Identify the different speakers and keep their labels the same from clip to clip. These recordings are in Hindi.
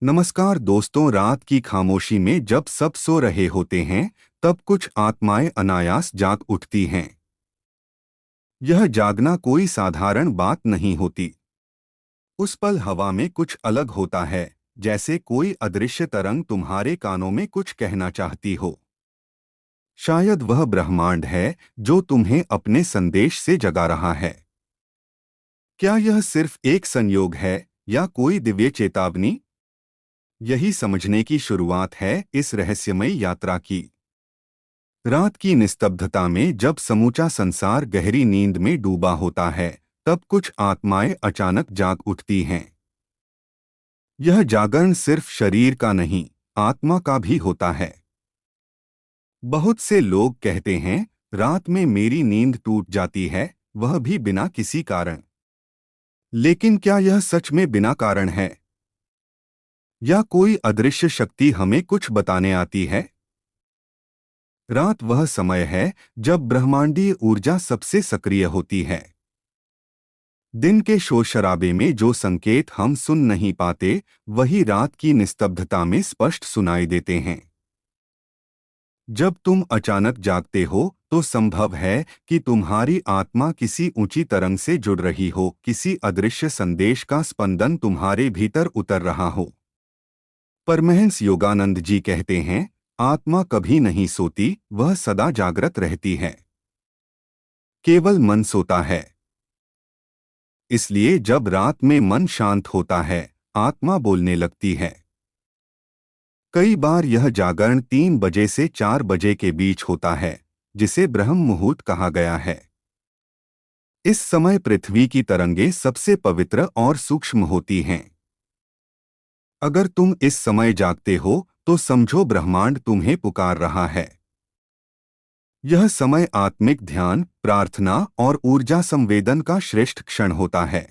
Speaker 1: नमस्कार दोस्तों, रात की खामोशी में जब सब सो रहे होते हैं, तब कुछ आत्माएं अनायास जाग उठती हैं। यह जागना कोई साधारण बात नहीं होती। उस पल हवा में कुछ अलग होता है, जैसे कोई अदृश्य तरंग तुम्हारे कानों में कुछ कहना चाहती हो। शायद वह ब्रह्मांड है जो तुम्हें अपने संदेश से जगा रहा है। क्या यह सिर्फ एक संयोग है या कोई दिव्य चेतावनी? यही समझने की शुरुआत है इस रहस्यमयी यात्रा की। रात की निस्तब्धता में जब समूचा संसार गहरी नींद में डूबा होता है, तब कुछ आत्माएं अचानक जाग उठती हैं। यह जागरण सिर्फ शरीर का नहीं, आत्मा का भी होता है। बहुत से लोग कहते हैं, रात में मेरी नींद टूट जाती है, वह भी बिना किसी कारण। लेकिन क्या यह सच में बिना कारण है, या कोई अदृश्य शक्ति हमें कुछ बताने आती है? रात वह समय है जब ब्रह्मांडीय ऊर्जा सबसे सक्रिय होती है। दिन के शोर शराबे में जो संकेत हम सुन नहीं पाते, वही रात की निस्तब्धता में स्पष्ट सुनाई देते हैं। जब तुम अचानक जागते हो, तो संभव है कि तुम्हारी आत्मा किसी ऊंची तरंग से जुड़ रही हो, किसी अदृश्य संदेश का स्पंदन तुम्हारे भीतर उतर रहा हो। परमहंस योगानंद जी कहते हैं, आत्मा कभी नहीं सोती, वह सदा जागृत रहती है। केवल मन सोता है। इसलिए जब रात में मन शांत होता है, आत्मा बोलने लगती है। कई बार यह जागरण 3 बजे से 4 बजे के बीच होता है, जिसे ब्रह्म मुहूर्त कहा गया है। इस समय पृथ्वी की तरंगें सबसे पवित्र और सूक्ष्म होती हैं। अगर तुम इस समय जागते हो, तो समझो ब्रह्मांड तुम्हें पुकार रहा है। यह समय आत्मिक ध्यान, प्रार्थना और ऊर्जा संवेदन का श्रेष्ठ क्षण होता है।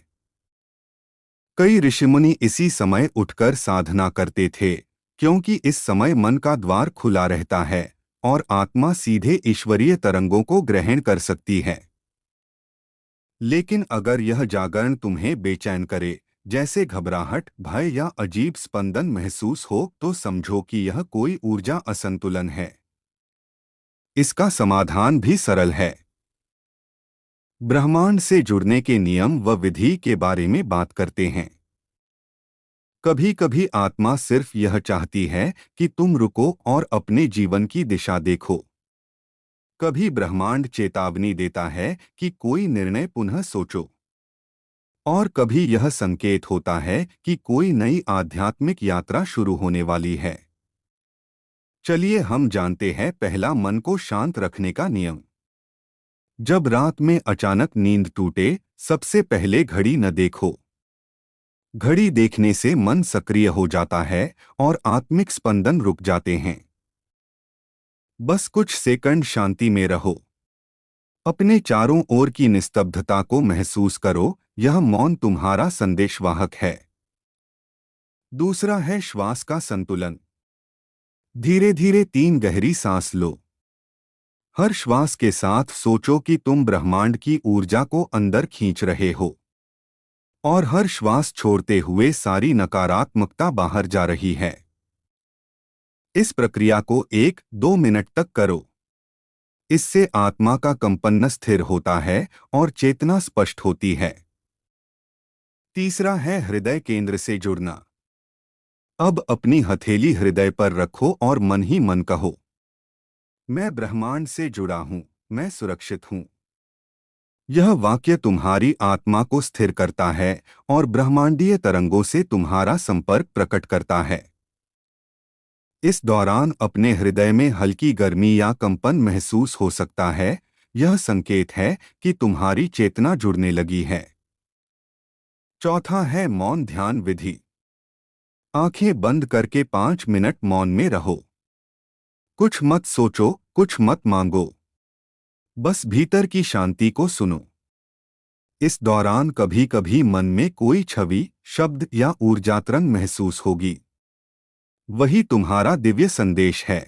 Speaker 1: कई ऋषिमुनि इसी समय उठकर साधना करते थे, क्योंकि इस समय मन का द्वार खुला रहता है और आत्मा सीधे ईश्वरीय तरंगों को ग्रहण कर सकती है। लेकिन अगर यह जागरण तुम्हें बेचैन करे, जैसे घबराहट, भय या अजीब स्पंदन महसूस हो, तो समझो कि यह कोई ऊर्जा असंतुलन है। इसका समाधान भी सरल है। ब्रह्मांड से जुड़ने के नियम व विधि के बारे में बात करते हैं। कभी कभी आत्मा सिर्फ यह चाहती है कि तुम रुको और अपने जीवन की दिशा देखो। कभी ब्रह्मांड चेतावनी देता है कि कोई निर्णय पुनः सोचो। और कभी यह संकेत होता है कि कोई नई आध्यात्मिक यात्रा शुरू होने वाली है। चलिए हम जानते हैं पहला, मन को शांत रखने का नियम। जब रात में अचानक नींद टूटे, सबसे पहले घड़ी न देखो। घड़ी देखने से मन सक्रिय हो जाता है और आत्मिक स्पंदन रुक जाते हैं। बस कुछ सेकंड शांति में रहो। अपने चारों ओर की निस्तब्धता को महसूस करो, यह मौन तुम्हारा संदेशवाहक है। दूसरा है श्वास का संतुलन। धीरे धीरे 3 गहरी सांस लो। हर श्वास के साथ सोचो कि तुम ब्रह्मांड की ऊर्जा को अंदर खींच रहे हो, और हर श्वास छोड़ते हुए सारी नकारात्मकता बाहर जा रही है। इस प्रक्रिया को 1-2 मिनट तक करो। इससे आत्मा का कंपन स्थिर होता है और चेतना स्पष्ट होती है। तीसरा है हृदय केंद्र से जुड़ना। अब अपनी हथेली हृदय पर रखो और मन ही मन कहो, मैं ब्रह्मांड से जुड़ा हूँ, मैं सुरक्षित हूँ। यह वाक्य तुम्हारी आत्मा को स्थिर करता है और ब्रह्मांडीय तरंगों से तुम्हारा संपर्क प्रकट करता है। इस दौरान अपने हृदय में हल्की गर्मी या कंपन महसूस हो सकता है। यह संकेत है कि तुम्हारी चेतना जुड़ने लगी है। चौथा है मौन ध्यान विधि। आंखें बंद करके 5 मिनट मौन में रहो। कुछ मत सोचो, कुछ मत मांगो। बस भीतर की शांति को सुनो। इस दौरान कभी कभी मन में कोई छवि, शब्द या ऊर्जा तरंग महसूस होगी। वही तुम्हारा दिव्य संदेश है।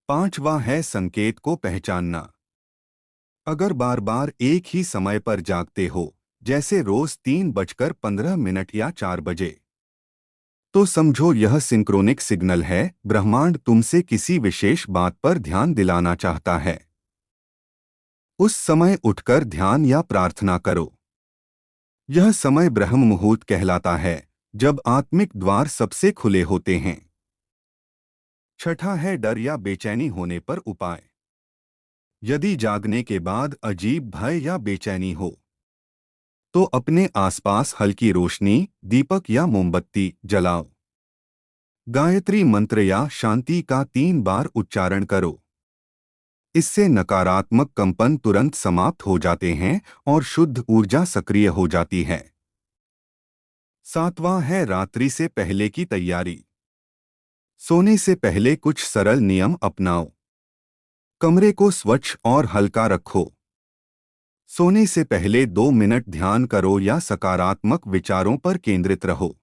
Speaker 1: पांचवा है संकेत को पहचानना। अगर बार बार एक ही समय पर जागते हो, जैसे रोज 3:15 या 4 बजे, तो समझो यह सिंक्रोनिक सिग्नल है, ब्रह्मांड तुमसे किसी विशेष बात पर ध्यान दिलाना चाहता है। उस समय उठकर ध्यान या प्रार्थना करो। यह समय ब्रह्म मुहूर्त कहलाता है, जब आत्मिक द्वार सबसे खुले होते हैं। छठा है डर या बेचैनी होने पर उपाय। यदि जागने के बाद अजीब भय या बेचैनी हो, तो अपने आसपास हल्की रोशनी, दीपक या मोमबत्ती जलाओ। गायत्री मंत्र या शांति का 3 बार उच्चारण करो। इससे नकारात्मक कंपन तुरंत समाप्त हो जाते हैं और शुद्ध ऊर्जा सक्रिय हो जाती है। सातवां है रात्रि से पहले की तैयारी। सोने से पहले कुछ सरल नियम अपनाओ। कमरे को स्वच्छ और हल्का रखो। सोने से पहले 2 मिनट ध्यान करो या सकारात्मक विचारों पर केंद्रित रहो।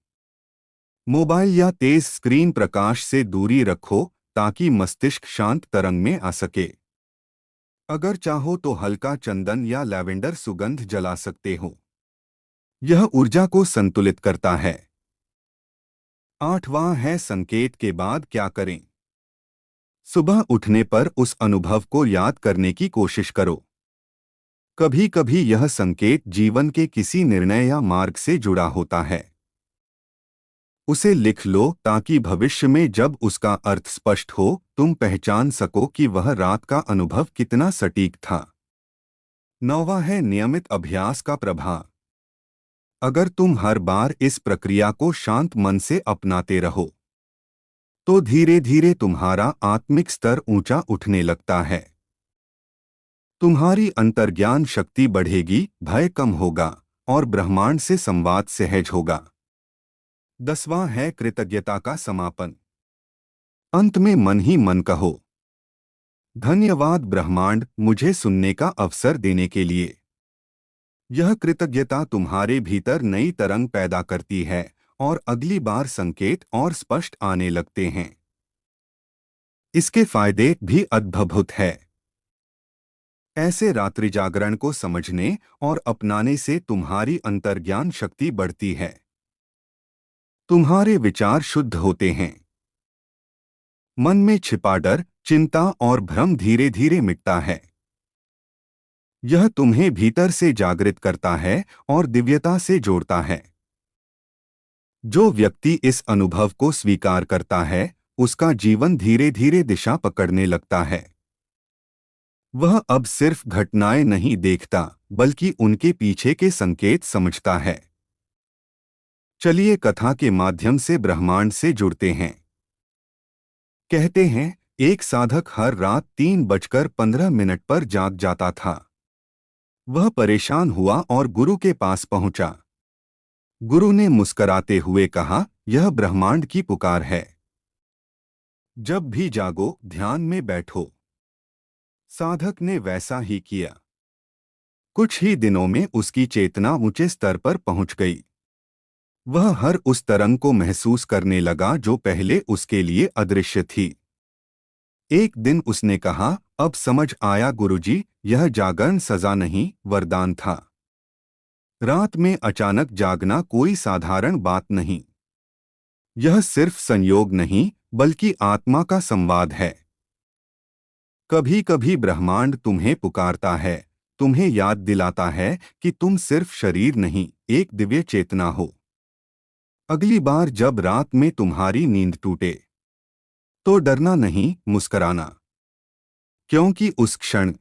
Speaker 1: मोबाइल या तेज स्क्रीन प्रकाश से दूरी रखो ताकि मस्तिष्क शांत तरंग में आ सके। अगर चाहो तो हल्का चंदन या लैवेंडर सुगंध जला सकते हो। यह ऊर्जा को संतुलित करता है। आठवां है संकेत के बाद क्या करें। सुबह उठने पर उस अनुभव को याद करने की कोशिश करो। कभी कभी यह संकेत जीवन के किसी निर्णय या मार्ग से जुड़ा होता है। उसे लिख लो ताकि भविष्य में जब उसका अर्थ स्पष्ट हो, तुम पहचान सको कि वह रात का अनुभव कितना सटीक था। नौवां है नियमित अभ्यास का प्रभाव। अगर तुम हर बार इस प्रक्रिया को शांत मन से अपनाते रहो, तो धीरे धीरे तुम्हारा आत्मिक स्तर ऊंचा उठने लगता है। तुम्हारी अंतर्ज्ञान शक्ति बढ़ेगी, भय कम होगा और ब्रह्मांड से संवाद सहज होगा। 10वां है कृतज्ञता का समापन। अंत में मन ही मन कहो, धन्यवाद ब्रह्मांड, मुझे सुनने का अवसर देने के लिए। यह कृतज्ञता तुम्हारे भीतर नई तरंग पैदा करती है और अगली बार संकेत और स्पष्ट आने लगते हैं। इसके फायदे भी अद्भुत है। ऐसे रात्रि जागरण को समझने और अपनाने से तुम्हारी अंतर्ज्ञान शक्ति बढ़ती है। तुम्हारे विचार शुद्ध होते हैं। मन में छिपा डर, चिंता और भ्रम धीरे धीरे मिटता है। यह तुम्हें भीतर से जागृत करता है और दिव्यता से जोड़ता है। जो व्यक्ति इस अनुभव को स्वीकार करता है, उसका जीवन धीरे धीरे दिशा पकड़ने लगता है। वह अब सिर्फ घटनाएं नहीं देखता, बल्कि उनके पीछे के संकेत समझता है। चलिए कथा के माध्यम से ब्रह्मांड से जुड़ते हैं। कहते हैं, एक साधक हर रात 3:15 पर जाग जाता था। वह परेशान हुआ और गुरु के पास पहुंचा। गुरु ने मुस्कराते हुए कहा, यह ब्रह्मांड की पुकार है। जब भी जागो, ध्यान में बैठो। साधक ने वैसा ही किया। कुछ ही दिनों में उसकी चेतना ऊंचे स्तर पर पहुंच गई। वह हर उस तरंग को महसूस करने लगा जो पहले उसके लिए अदृश्य थी। एक दिन उसने कहा, अब समझ आया गुरुजी, यह जागरण सजा नहीं, वरदान था। रात में अचानक जागना कोई साधारण बात नहीं। यह सिर्फ संयोग नहीं, बल्कि आत्मा का संवाद है। कभी कभी ब्रह्मांड तुम्हें पुकारता है, तुम्हें याद दिलाता है कि तुम सिर्फ शरीर नहीं, एक दिव्य चेतना हो। अगली बार जब रात में तुम्हारी नींद टूटे, तो डरना नहीं, मुस्कराना। क्योंकि उस क्षण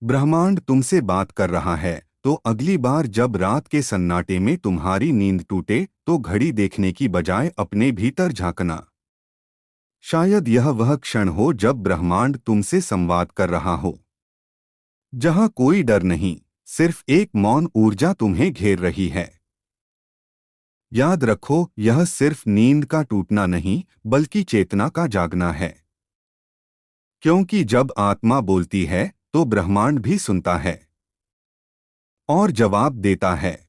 Speaker 1: ब्रह्मांड तुमसे बात कर रहा है। तो अगली बार जब रात के सन्नाटे में तुम्हारी नींद टूटे, तो घड़ी देखने की बजाय अपने भीतर झांकना। शायद यह वह क्षण हो जब ब्रह्मांड तुमसे संवाद कर रहा हो, जहां कोई डर नहीं, सिर्फ एक मौन ऊर्जा तुम्हें घेर रही है। याद रखो, यह सिर्फ नींद का टूटना नहीं, बल्कि चेतना का जागना है। क्योंकि जब आत्मा बोलती है, तो ब्रह्मांड भी सुनता है और जवाब देता है।